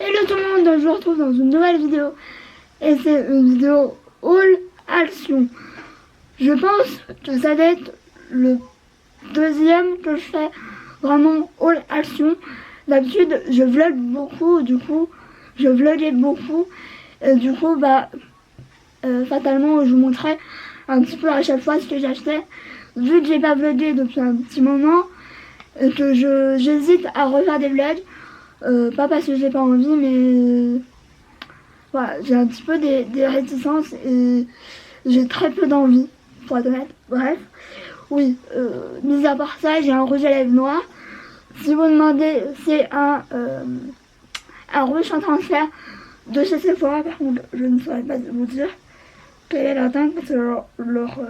Hello tout le monde, je vous retrouve dans une nouvelle vidéo. Et c'est une vidéo haul action. Je pense que ça va être le deuxième que je fais vraiment haul action. D'habitude je vlog beaucoup, du coup je vloguais beaucoup. Et du coup fatalement je vous montrais un petit peu à chaque fois ce que j'achetais. Vu que j'ai pas vlogué depuis un petit moment et que j'hésite à refaire des vlogs. Pas parce que j'ai pas envie, mais voilà, j'ai un petit peu des réticences et j'ai très peu d'envie, pour être honnête. Bref, oui, mis à part ça, j'ai un rouge à lèvres noir. Si vous demandez, c'est un rouge sans transfert de chez Sephora. Par contre, je ne saurais pas vous dire quelle est la teinte, parce que leur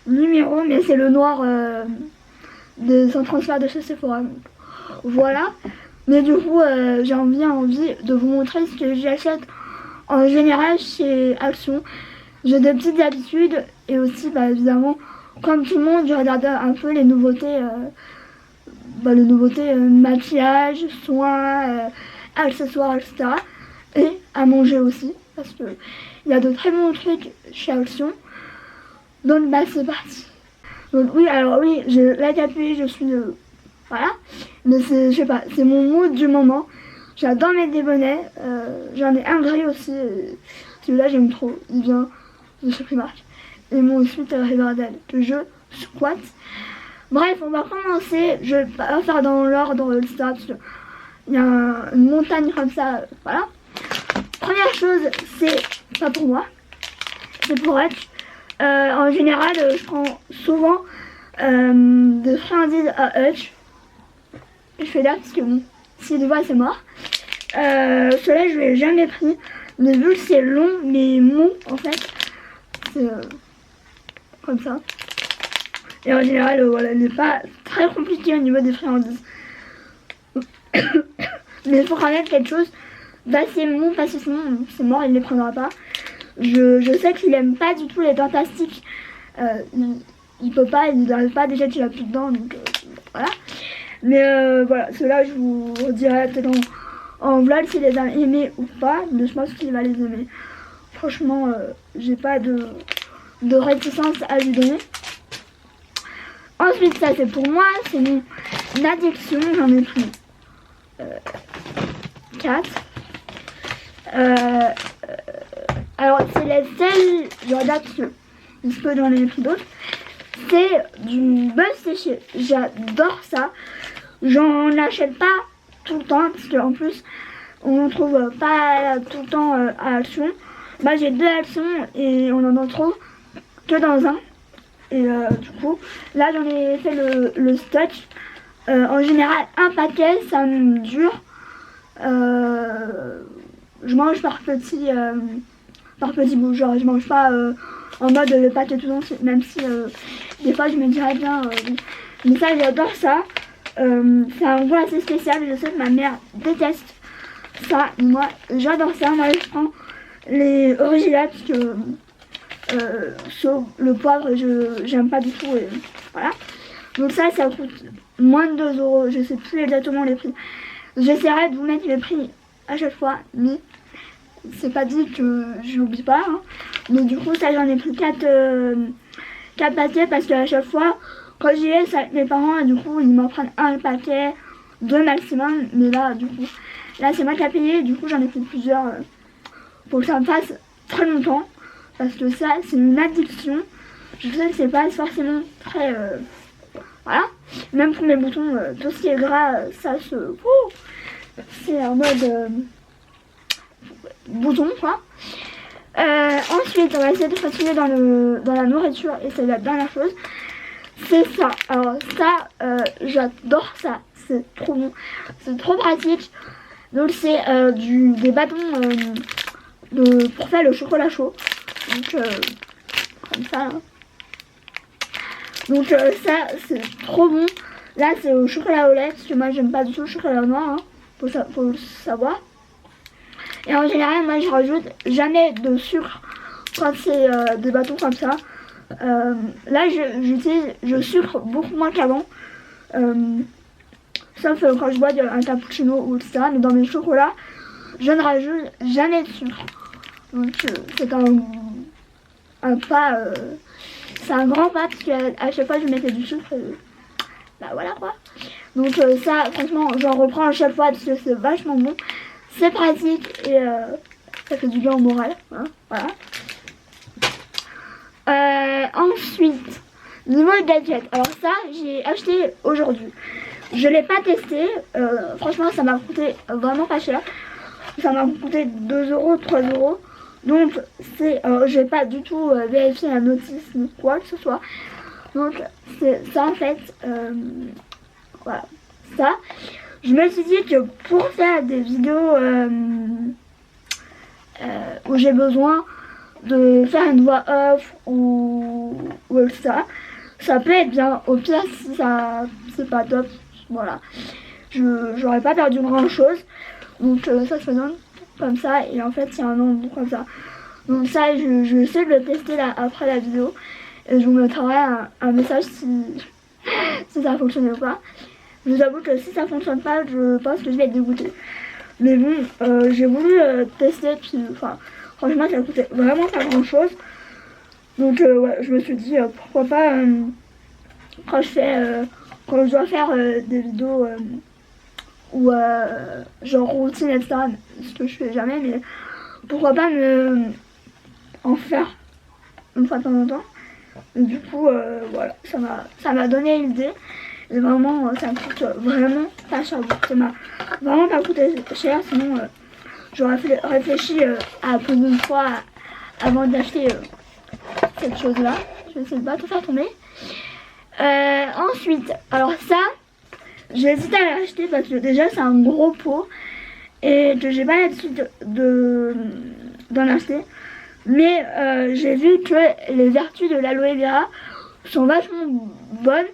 numéro, mais c'est le noir sans transfert de chez Sephora. Donc, voilà. Mais du coup, j'ai envie de vous montrer ce que j'achète en général chez Action. J'ai des petites habitudes et aussi, évidemment, comme tout le monde, je regarde un peu les nouveautés, maquillage, soins, accessoires, etc. Et à manger aussi, parce que il y a de très bons trucs chez Action. Donc, c'est parti. Donc oui, alors oui, j'ai la capuche, je suis... voilà, mais c'est, je sais pas, c'est mon mood du moment. J'adore mettre des bonnets, j'en ai un gris aussi, celui-là j'aime trop, il vient de chez Primark. Et mon ensuite Riverdale, que je squatte. Bref, on va commencer, je vais pas faire dans l'ordre, etc. Parce que il y a une montagne comme ça, voilà. Première chose, c'est pas pour moi, c'est pour Hutch. En général, je prends souvent des friandises à Hutch. Je fais là parce que bon, si tu vois c'est mort. Cela je l'ai jamais pris, mais vu que c'est long mais mou en fait, c'est comme ça. Et en général voilà, il n'est pas très compliqué au niveau des friandises. Mais il faut quand même quelque chose d'assez mou parce que sinon c'est mort, il ne les prendra pas. Je sais qu'il aime pas du tout les dents plastiques. Il peut pas, il n'arrive pas, déjà qu'il a plus de dents, donc voilà. Mais voilà, ceux-là je vous redirai peut-être en vlog s'il les a aimés ou pas, mais je pense qu'il va les aimer. Franchement, j'ai pas de réticence à lui donner. Ensuite, ça c'est pour moi, c'est mon addiction, j'en ai pris 4. Alors c'est les seuls, je regarde parce que j'en ai pris d'autres. C'est du beurre séché, j'adore ça. J'en achète pas tout le temps parce qu'en plus on en trouve pas tout le temps à Action. J'ai 2 Actions et on en trouve que dans un. Et du coup là j'en ai fait le stock. En général un paquet ça me dure. Je mange par petits bouts, genre je mange pas en mode le paquet tout entier, même si des fois je me dirais bien mais ça j'adore ça. C'est un goût assez spécial, je sais que ma mère déteste ça, moi j'adore ça. Moi je prends les originales parce que sauf le poivre j'aime pas du tout et voilà. Donc ça coûte moins de 2 euros, je sais plus exactement les prix. J'essaierai de vous mettre les prix à chaque fois, mais c'est pas dit que je n'oublie pas, hein. Mais du coup ça j'en ai pris 4 paquets parce qu'à chaque fois quand j'y vais c'est avec mes parents et du coup ils m'en prennent un paquet, 2 maximum. Mais là du coup là c'est moi qui a payé, du coup j'en ai pris plusieurs pour que ça me fasse très longtemps, parce que ça c'est une addiction. Je sais que c'est pas forcément très voilà, même pour mes boutons, tout ce qui est gras ça c'est en mode bouton quoi. Ensuite on va essayer de continuer dans la nourriture et c'est la dernière chose, c'est ça. Alors ça j'adore ça, c'est trop bon, c'est trop pratique. Donc c'est des bâtons pour faire le chocolat chaud, donc comme ça hein. Donc ça c'est trop bon. Là c'est au chocolat au lait parce que moi j'aime pas du tout le chocolat noir hein, faut le savoir. Et en général moi je rajoute jamais de sucre quand c'est des bâtons comme ça. Là je sucre beaucoup moins qu'avant, sauf quand je bois un cappuccino ou etc. Mais dans mes chocolats je ne rajoute jamais de sucre. Donc c'est un pas, c'est un grand pas parce qu'à chaque fois je mettais du sucre. Bah voilà quoi. Donc ça, franchement, j'en reprends à chaque fois parce que c'est vachement bon. C'est pratique et ça fait du bien au moral. Hein, voilà. Ensuite, niveau gadget. Alors ça, j'ai acheté aujourd'hui. Je l'ai pas testé. Franchement, ça m'a coûté vraiment pas cher. Ça m'a coûté 2 euros, 3 euros. Donc, c'est, je vais pas du tout vérifier la notice ni quoi que ce soit. Donc, c'est ça en fait. Voilà. Ça. Je me suis dit que pour faire des vidéos où j'ai besoin de faire une voix off ou ça peut être bien. Au pire, si ça c'est pas top, voilà. J'aurais pas perdu grand chose. Donc ça se donne comme ça et en fait il y a un nombre comme ça. Donc ça je vais essayer de le tester là après la vidéo et je vous mettrai un message si ça fonctionne ou pas. Je vous avoue que si ça fonctionne pas, je pense que je vais être dégoûtée. Mais bon, j'ai voulu tester puis enfin franchement ça coûtait vraiment pas grand chose. Donc ouais, je me suis dit pourquoi pas quand je dois faire des vidéos ou genre routine etc, ce que je fais jamais, mais pourquoi pas en faire une fois de temps en temps. Et du coup voilà, ça m'a donné l'idée et vraiment ça me coûte vraiment pas cher. Ça m'a vraiment pas coûté cher, sinon j'aurais réfléchi à plus d'une fois avant d'acheter cette chose là. Je vais essayer de pas tout faire tomber. Ensuite, alors ça j'ai hésité à l'acheter parce que déjà c'est un gros pot et que j'ai pas l'habitude d'en acheter. Mais j'ai vu que les vertus de l'aloe vera sont vachement bonnes.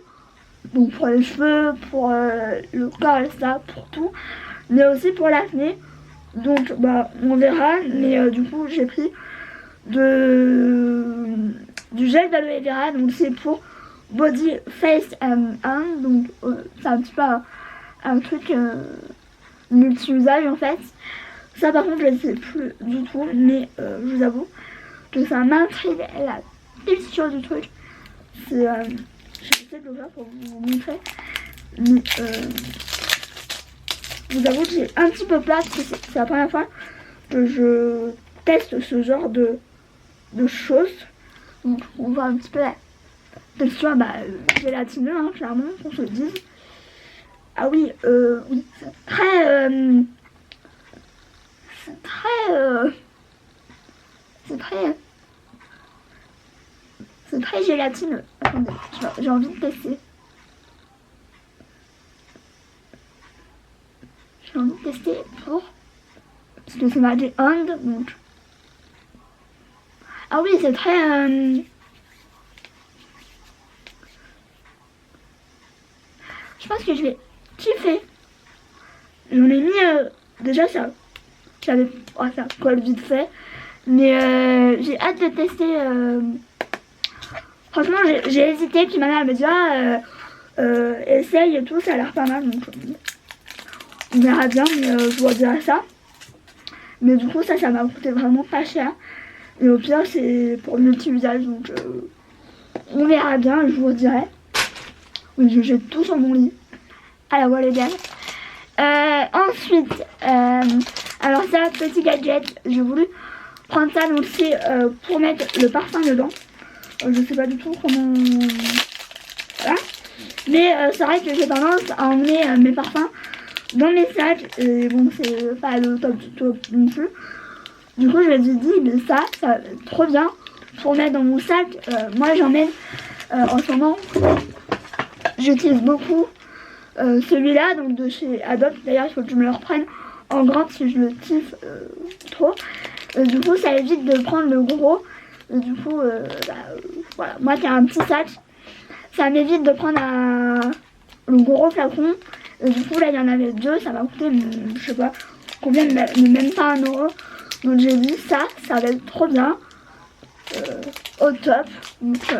Donc pour les cheveux, pour le corps et ça, pour tout. Mais aussi pour l'acné. Donc bah on verra. Mais du coup j'ai pris du gel d'aloe vera. Donc c'est pour body, face and hand. Donc c'est un petit peu un truc multi-usage en fait. Ça par contre je ne sais plus du tout. Mais je vous avoue que ça m'intrigue la texture du truc. C'est j'essaie de le faire pour vous montrer. Mais je vous avoue que j'ai un petit peu peur parce que c'est la première fois que je teste ce genre de choses. Donc on voit un petit peu la texture gélatineux, hein, clairement, qu'on se le dise. Ah oui, oui, c'est très c'est très gélatineux. Attendez, j'ai envie de tester. J'ai envie de tester parce que c'est marqué hand, donc. Ah oui, c'est très je pense que je vais kiffer. J'en ai mis déjà ça. J'avais ça colle vite fait. Mais j'ai hâte de tester. Franchement j'ai hésité. Puis ma mère me dit essaye et tout, ça a l'air pas mal. Donc on verra bien, mais je vous dirai ça. Mais du coup ça m'a coûté vraiment pas cher. Et au pire c'est pour multi-usage. Donc on verra bien, je vous dirai. Oui, je jette tout sur mon lit. À la voile égale. Ensuite, alors ça, petit gadget, j'ai voulu prendre ça, donc c'est pour mettre le parfum dedans. Je sais pas du tout comment. Voilà. Mais c'est vrai que j'ai tendance à emmener mes parfums dans mes sacs. Et bon, c'est pas le top du top non plus. Du coup, je me suis dit, mais ça trop bien pour mettre dans mon sac. Moi, j'emmène en ce moment. J'utilise beaucoup celui-là, donc de chez Adobe. D'ailleurs, il faut que je me le reprenne en grand si je le kiffe trop. Du coup, ça évite de prendre le gros. Et du coup, voilà. Moi qui ai un petit sac, ça m'évite de prendre le gros flacon. Et du coup, là, il y en avait deux. Ça m'a coûté, je sais pas combien, mais même pas 1 euro. Donc, j'ai dit ça va être trop bien. Au top. Donc,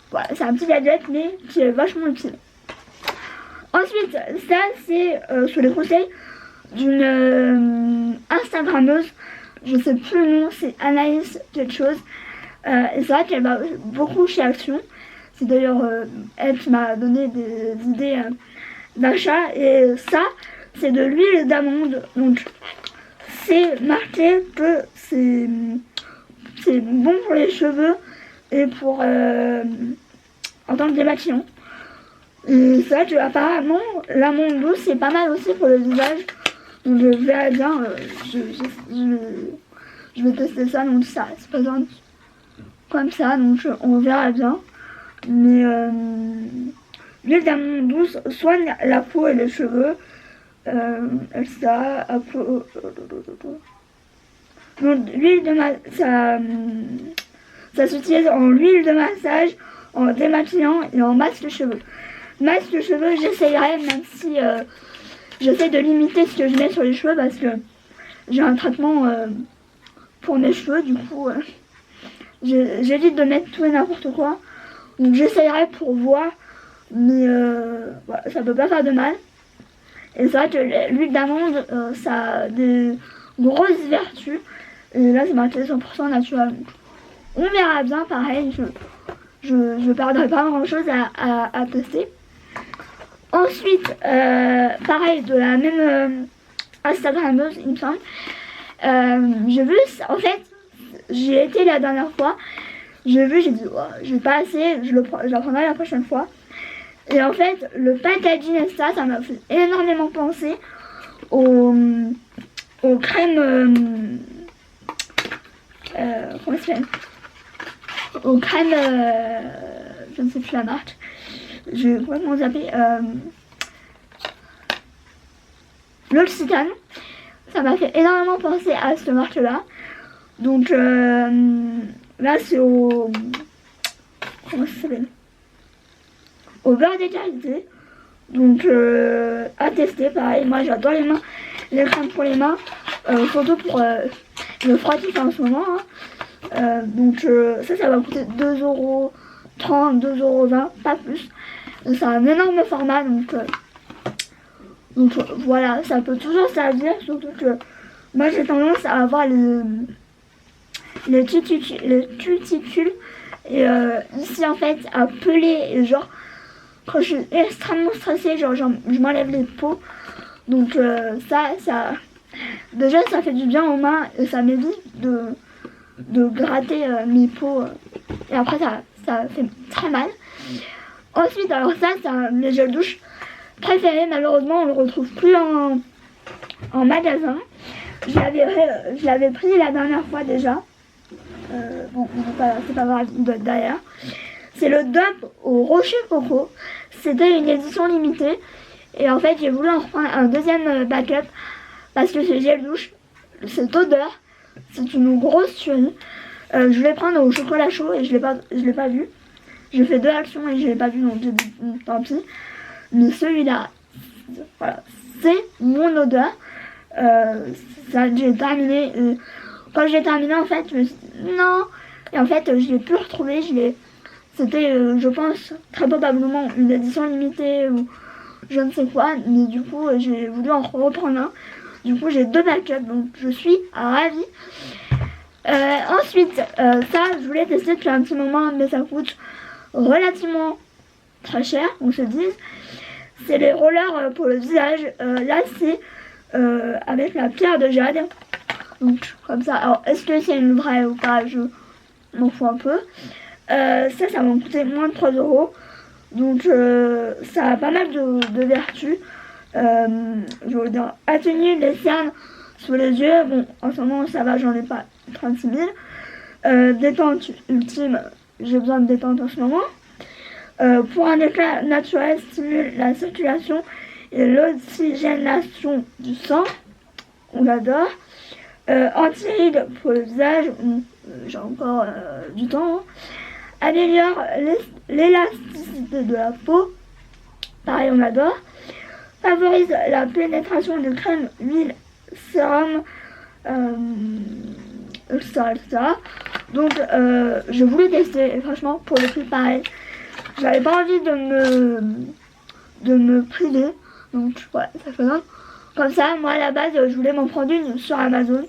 voilà, c'est un petit gadget, mais qui est vachement utile. Ensuite, ça c'est sous les conseils d'une Instagram Instagrammeuse, je sais plus le nom, c'est Anaïs quelque chose. Et c'est vrai qu'elle va beaucoup chez Action. C'est d'ailleurs elle qui m'a donné des idées d'achat. Et ça, c'est de l'huile d'amande. Donc c'est marqué que c'est bon pour les cheveux et pour en tant que démaquillant. Et c'est vrai que apparemment l'amande douce c'est pas mal aussi pour le visage. Donc je verrai bien, je vais tester ça, donc ça se présente comme ça, donc on verra bien. Mais l'huile d'amande douce soigne la peau et les cheveux. Donc l'huile de ça s'utilise en huile de massage, en démaquillant et en masque de cheveux. Masque de cheveux, j'essayerai, même si j'essaie de limiter ce que je mets sur les cheveux parce que j'ai un traitement pour mes cheveux, du coup j'évite de mettre tout et n'importe quoi. Donc j'essayerai pour voir, mais voilà, ça peut pas faire de mal. Et c'est vrai que l'huile d'amande, ça a des grosses vertus. Et là c'est marqué 100% naturel. On verra bien, pareil, je perdrai pas grand chose à tester. Ensuite, pareil, de la même Instagrammeuse, il me semble. J'ai vu, en fait, j'y ai été la dernière fois. J'ai dit, oh, j'ai pas assez, je la prendrai la prochaine fois. Et en fait, le packaging ça m'a fait énormément penser aux crèmes. Comment ça s'appelle? Aux crèmes. Je ne sais plus la marque. Je vais complètement zapper. L'Occitane. Ça m'a fait énormément penser à cette marque-là. Donc là, c'est au. Comment ça s'appelle? Au beurre de karité. Donc à tester, pareil. Moi, j'adore les crèmes pour les mains. Surtout pour le froid qui fait en ce moment. Hein. Donc ça va coûter 2,30€, 2,20€, pas plus. C'est un énorme format, donc voilà, ça peut toujours servir, surtout que moi j'ai tendance à avoir les cuticules et ici en fait à peler, et genre quand je suis extrêmement stressée, genre je m'enlève les peaux, donc ça déjà ça fait du bien aux mains et ça m'évite de gratter mes peaux et après ça fait très mal. Ensuite, alors ça c'est mes gels douche préférés, malheureusement on le retrouve plus en magasin. Je l'avais pris la dernière fois déjà. Bon, c'est pas grave, il doit être derrière. C'est le Dove au rocher coco. C'était une édition limitée. Et en fait, j'ai voulu en reprendre un deuxième backup parce que ce gel douche, cette odeur, c'est une grosse tuerie. Je voulais prendre au chocolat chaud et je l'ai pas vu. J'ai fait 2 actions et je l'ai pas vu, donc j'ai dit tant pis. Mais celui-là, voilà, c'est mon odeur. J'ai terminé. Quand j'ai terminé, en fait, je me suis dit non. Et en fait, je l'ai pu retrouver. C'était, je pense, très probablement une édition limitée ou je ne sais quoi. Mais du coup, j'ai voulu en reprendre un. Du coup, j'ai 2 backups, donc je suis ravie. Ensuite, ça, je voulais tester depuis un petit moment, mais ça coûte relativement très cher, on se dise. C'est les rollers pour le visage. Là, c'est avec la pierre de jade. Donc, comme ça. Alors, est-ce que c'est une vraie ou pas? Je m'en fous un peu. Ça m'a coûté moins de 3€. Donc, ça a pas mal de vertus. Je veux dire, atténuer les cernes sous les yeux. Bon, en ce moment, ça va, j'en ai pas 36 000. Détente ultime, j'ai besoin de détente en ce moment. Pour un éclat naturel, stimule la circulation et l'oxygénation du sang. On l'adore. Anti-rides pour le visage, j'ai encore du temps. Hein. Améliore l'élasticité de la peau. Pareil, on adore. Favorise la pénétration de crème, huile, sérum, etc. Donc, je voulais tester. Et franchement, pour le prix, pareil. J'avais pas envie de me priver. Donc, voilà, ça fait Comme ça, moi à la base, je voulais m'en prendre une sur Amazon.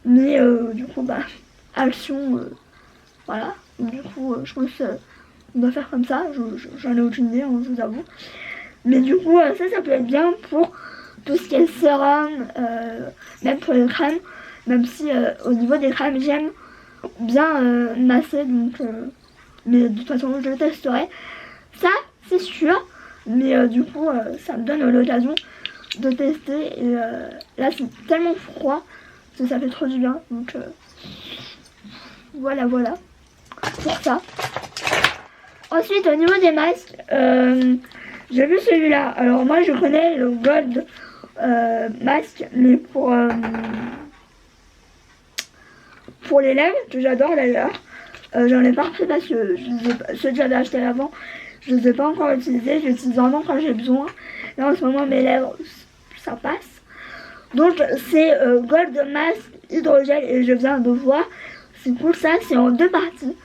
Mais du coup, bah, Action, voilà. Du coup, je pense qu'on doit faire comme ça. J'en ai aucune idée, hein, je vous avoue. Mais du coup, ça peut être bien pour tout ce qui est sérum, même pour les crèmes. Même si au niveau des crèmes, j'aime bien masser. Donc, mais de toute façon, je le testerai. Ça, c'est sûr. Mais du coup, ça me donne l'occasion de tester. Et là, c'est tellement froid que ça fait trop du bien. Donc, voilà pour ça. Ensuite, au niveau des masques, j'ai vu celui-là. Alors moi, je connais le Gold masque, mais pour les lèvres, que j'adore d'ailleurs. J'en ai pas repris parce que ceux que j'avais acheté avant, je les ai pas encore utilisés. Je les utilise vraiment quand j'ai besoin. Là, en ce moment, mes lèvres, ça passe. Donc, c'est Gold Mask Hydrogel et je viens de voir. C'est cool, ça, c'est en 2 parties.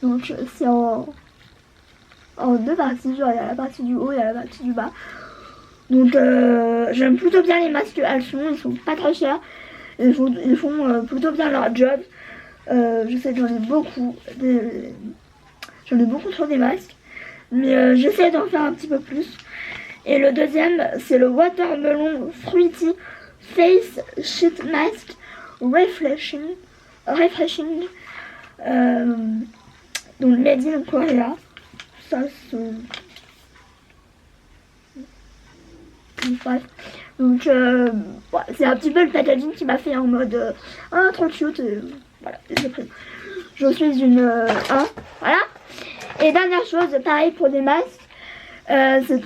Donc, c'est en 2 parties. Genre, il y a la partie du haut, il y a la partie du bas. Donc, j'aime plutôt bien les masques Action. Ils sont pas très chers. Ils font plutôt bien leur job. Je sais que j'en ai beaucoup. J'en ai beaucoup sur des masques. Mais j'essaie d'en faire un petit peu plus. Et le deuxième, c'est le Watermelon Fruity Face Sheet Mask Refreshing. Donc made in Korea. Ça c'est... Bref. Donc ouais, c'est un petit peu le packaging qui m'a fait en mode trop cute. Et, voilà, j'ai pris. Je suis une 1. Voilà. Et dernière chose, pareil pour des masques. C'est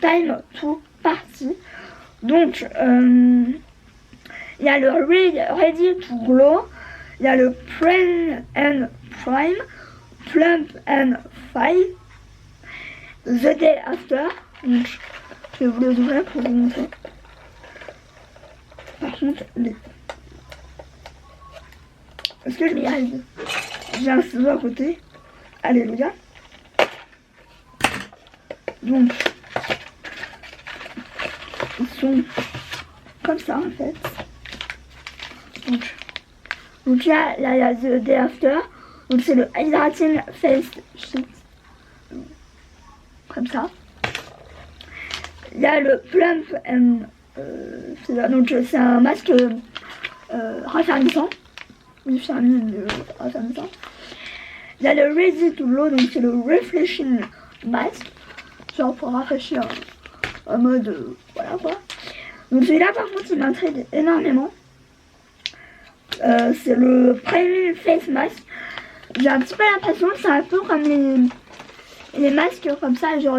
Time to Party. Donc il y a le Ready to Glow. Il y a le Prime and Prime, Plump and Fine, The Day After. Donc, je vais vous les ouvrir pour vous montrer. Par contre, est-ce que je m'y arrive? J'ai un ciseau à côté. Alléluia. Donc, ils sont comme ça en fait. Donc là, il y a The Day After. Donc c'est le Hydrating Face Sheet. Comme ça. Il y a le Plump and... donc c'est un masque raffermissant. Oui, raffermissant. Il y a le Ready to Glow. Donc c'est le Refreshing Mask. Genre pour rafraîchir en mode... voilà quoi. Donc celui-là par contre il m'intrigue énormément. C'est le Priming Face Mask. J'ai un petit peu l'impression que c'est un peu comme les masques comme ça, genre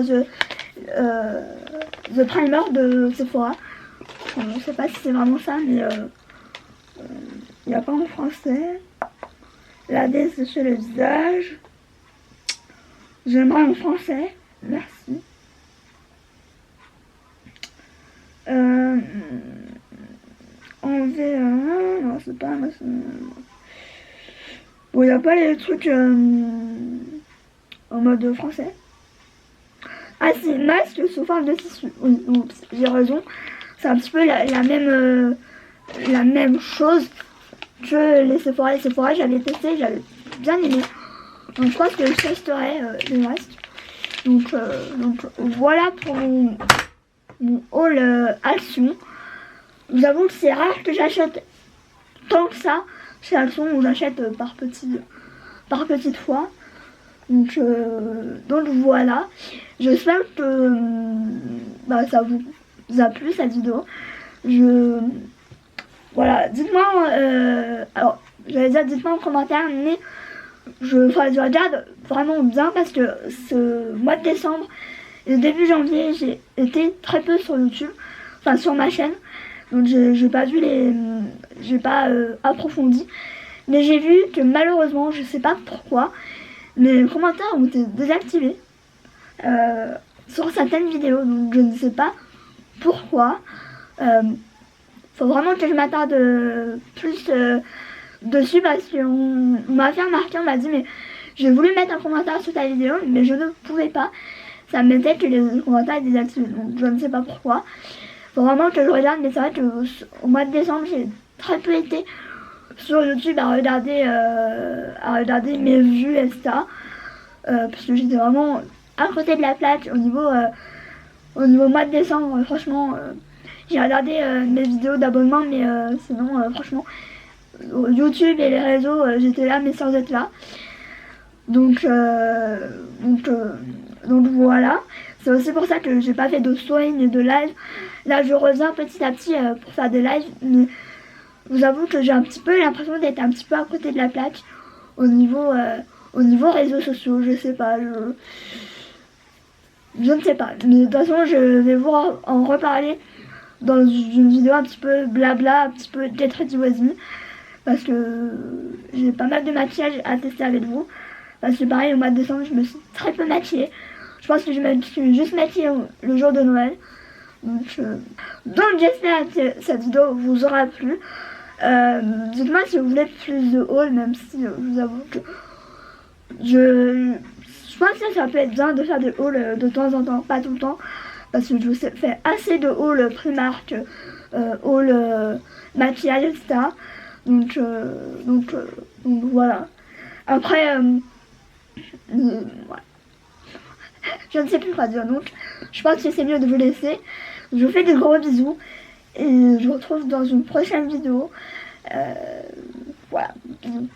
The Primer de Sephora. Je ne sais pas si c'est vraiment ça, mais il n'y a pas en français. Laver sécher le visage. J'aimerais en français. Merci. Enlever non c'est pas bon, il n'y a pas les trucs en mode français. Ah si, masque sous forme de tissu. Oui, j'ai raison, c'est un petit peu la même chose que les Sephora. J'avais testé, j'avais bien aimé, donc je pense que je testerai les masques. Donc voilà pour mon haul Action. Je vous avoue que c'est rare que j'achète tant que ça chez Action, où j'achète par petite fois. Donc voilà. J'espère que ça vous a plu cette vidéo. Voilà, dites-moi, alors j'allais dire dites-moi en commentaire, mais je regarde vraiment bien parce que ce mois de décembre et début janvier, j'ai été très peu sur YouTube, enfin sur ma chaîne. Donc j'ai pas approfondi, mais j'ai vu que malheureusement, je sais pas pourquoi, mes commentaires ont été désactivés sur certaines vidéos, donc je ne sais pas pourquoi. Faut vraiment que je m'attarde plus dessus parce qu'on m'a fait remarquer, on m'a dit mais j'ai voulu mettre un commentaire sur ta vidéo, mais je ne pouvais pas. Ça me mettait que les commentaires étaient désactivés, donc je ne sais pas pourquoi. faut vraiment que je regarde, mais c'est vrai qu'au mois de décembre, j'ai très peu été sur YouTube à regarder mes vues, etc. Parce que j'étais vraiment à côté de la plaque au niveau mois de décembre. Franchement, j'ai regardé mes vidéos d'abonnement, mais sinon, franchement, YouTube et les réseaux, j'étais là, mais sans être là. Donc, donc voilà. C'est aussi pour ça que j'ai pas fait de story ni de live. Là, je reviens petit à petit pour faire des lives, mais je vous avoue que j'ai un petit peu l'impression d'être un petit peu à côté de la plaque au niveau réseaux sociaux. Je sais pas, je ne sais pas. Mais de toute façon, je vais vous en reparler dans une vidéo un petit peu blabla, un petit peu Get Ready With Me, parce que j'ai pas mal de maquillage à tester avec vous. Parce que pareil, au mois de décembre, je me suis très peu maquillée. Je pense que je me suis juste maquillée le jour de Noël. Donc j'espère que cette vidéo vous aura plu. Dites-moi si vous voulez plus de haul, même si je vous avoue que je pense que ça peut être bien de faire des hauls de temps en temps, pas tout le temps, parce que je fais assez de hauls Primark, hauls maquillage, etc. Donc voilà. Après, voilà. Je ne sais plus quoi dire, donc je pense que c'est mieux de vous laisser. Je vous fais de gros bisous et je vous retrouve dans une prochaine vidéo. Voilà, bisous.